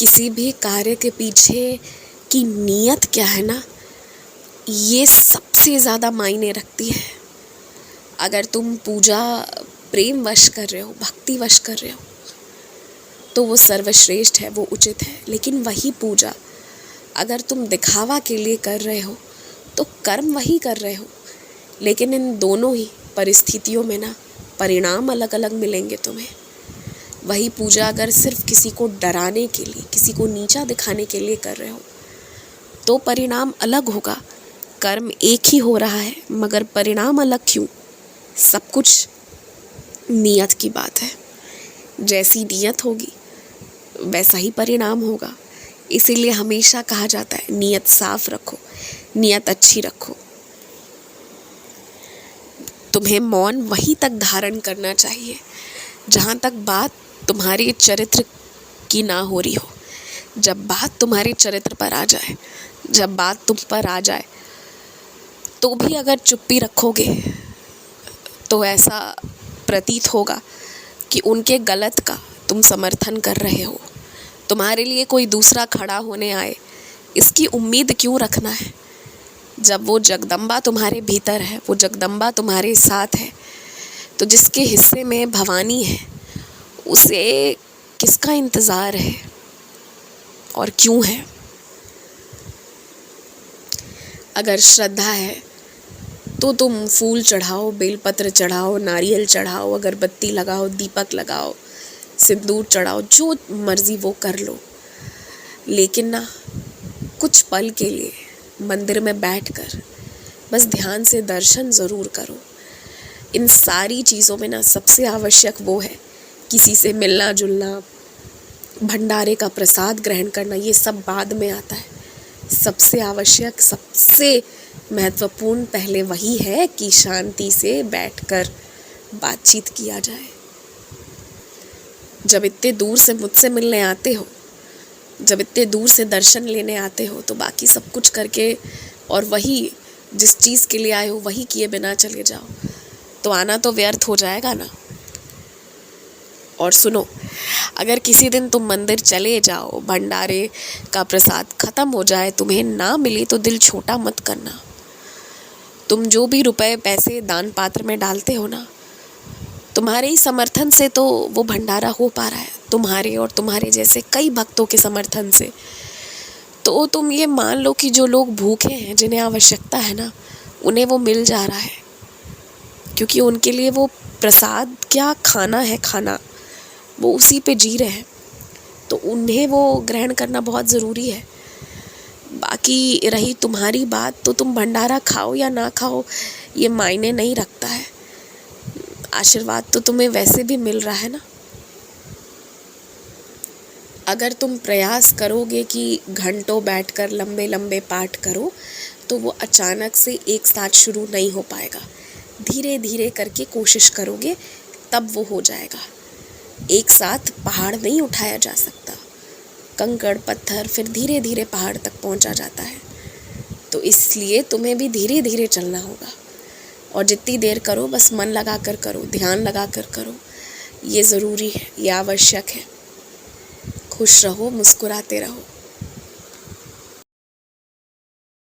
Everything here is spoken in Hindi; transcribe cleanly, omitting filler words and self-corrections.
किसी भी कार्य के पीछे की नीयत क्या है ना, ये सबसे ज़्यादा मायने रखती है। अगर तुम पूजा प्रेम वश कर रहे हो, भक्ति वश कर रहे हो, तो वो सर्वश्रेष्ठ है, वो उचित है। लेकिन वही पूजा अगर तुम दिखावा के लिए कर रहे हो तो कर्म वही कर रहे हो, लेकिन इन दोनों ही परिस्थितियों में ना परिणाम अलग अलग मिलेंगे तुम्हें। वही पूजा अगर सिर्फ किसी को डराने के लिए, किसी को नीचा दिखाने के लिए कर रहे हो तो परिणाम अलग होगा। कर्म एक ही हो रहा है मगर परिणाम अलग क्यों? सब कुछ नियत की बात है। जैसी नियत होगी वैसा ही परिणाम होगा। इसीलिए हमेशा कहा जाता है नियत साफ रखो, नियत अच्छी रखो। तुम्हें मौन वहीं तक धारण करना चाहिए जहाँ तक बात तुम्हारे चरित्र की ना हो रही हो। जब बात तुम्हारे चरित्र पर आ जाए, जब बात तुम पर आ जाए, तो भी अगर चुप्पी रखोगे तो ऐसा प्रतीत होगा कि उनके गलत का तुम समर्थन कर रहे हो। तुम्हारे लिए कोई दूसरा खड़ा होने आए, इसकी उम्मीद क्यों रखना है? जब वो जगदम्बा तुम्हारे भीतर है, वो जगदम्बा तुम्हारे साथ है, तो जिसके हिस्से में भवानी है उसे किसका इंतज़ार है और क्यों है? अगर श्रद्धा है तो तुम फूल चढ़ाओ, बेलपत्र चढ़ाओ, नारियल चढ़ाओ, अगरबत्ती लगाओ, दीपक लगाओ, सिंदूर चढ़ाओ, जो मर्जी वो कर लो। लेकिन ना कुछ पल के लिए मंदिर में बैठकर बस ध्यान से दर्शन ज़रूर करो। इन सारी चीज़ों में ना सबसे आवश्यक वो है किसी से मिलना जुलना, भंडारे का प्रसाद ग्रहण करना, ये सब बाद में आता है। सबसे आवश्यक, सबसे महत्वपूर्ण पहले वही है कि शांति से बैठकर बातचीत किया जाए। जब इतने दूर से मुझसे मिलने आते हो, जब इतने दूर से दर्शन लेने आते हो, तो बाकी सब कुछ करके और वही जिस चीज़ के लिए आए हो वही किए बिना चले जाओ तो आना तो व्यर्थ हो जाएगा ना। और सुनो, अगर किसी दिन तुम मंदिर चले जाओ, भंडारे का प्रसाद ख़त्म हो जाए, तुम्हें ना मिले, तो दिल छोटा मत करना। तुम जो भी रुपए पैसे दान पात्र में डालते हो ना, तुम्हारे ही समर्थन से तो वो भंडारा हो पा रहा है, तुम्हारे और तुम्हारे जैसे कई भक्तों के समर्थन से। तो तुम ये मान लो कि जो लोग भूखे हैं, जिन्हें आवश्यकता है ना, उन्हें वो मिल जा रहा है, क्योंकि उनके लिए वो प्रसाद क्या खाना है, खाना वो उसी पे जी रहे हैं, तो उन्हें वो ग्रहण करना बहुत ज़रूरी है। बाकी रही तुम्हारी बात, तो तुम भंडारा खाओ या ना खाओ ये मायने नहीं रखता है। आशीर्वाद तो तुम्हें वैसे भी मिल रहा है ना। अगर तुम प्रयास करोगे कि घंटों बैठकर लंबे लंबे पाठ करो, तो वो अचानक से एक साथ शुरू नहीं हो पाएगा। धीरे धीरे करके कोशिश करोगे तब वो हो जाएगा। एक साथ पहाड़ नहीं उठाया जा सकता, कंकड़ पत्थर फिर धीरे धीरे पहाड़ तक पहुंचा जाता है। तो इसलिए तुम्हें भी धीरे धीरे चलना होगा, और जितनी देर करो बस मन लगा कर करो, ध्यान लगा कर करो। ये ज़रूरी है, ये आवश्यक है। खुश रहो, मुस्कुराते रहो।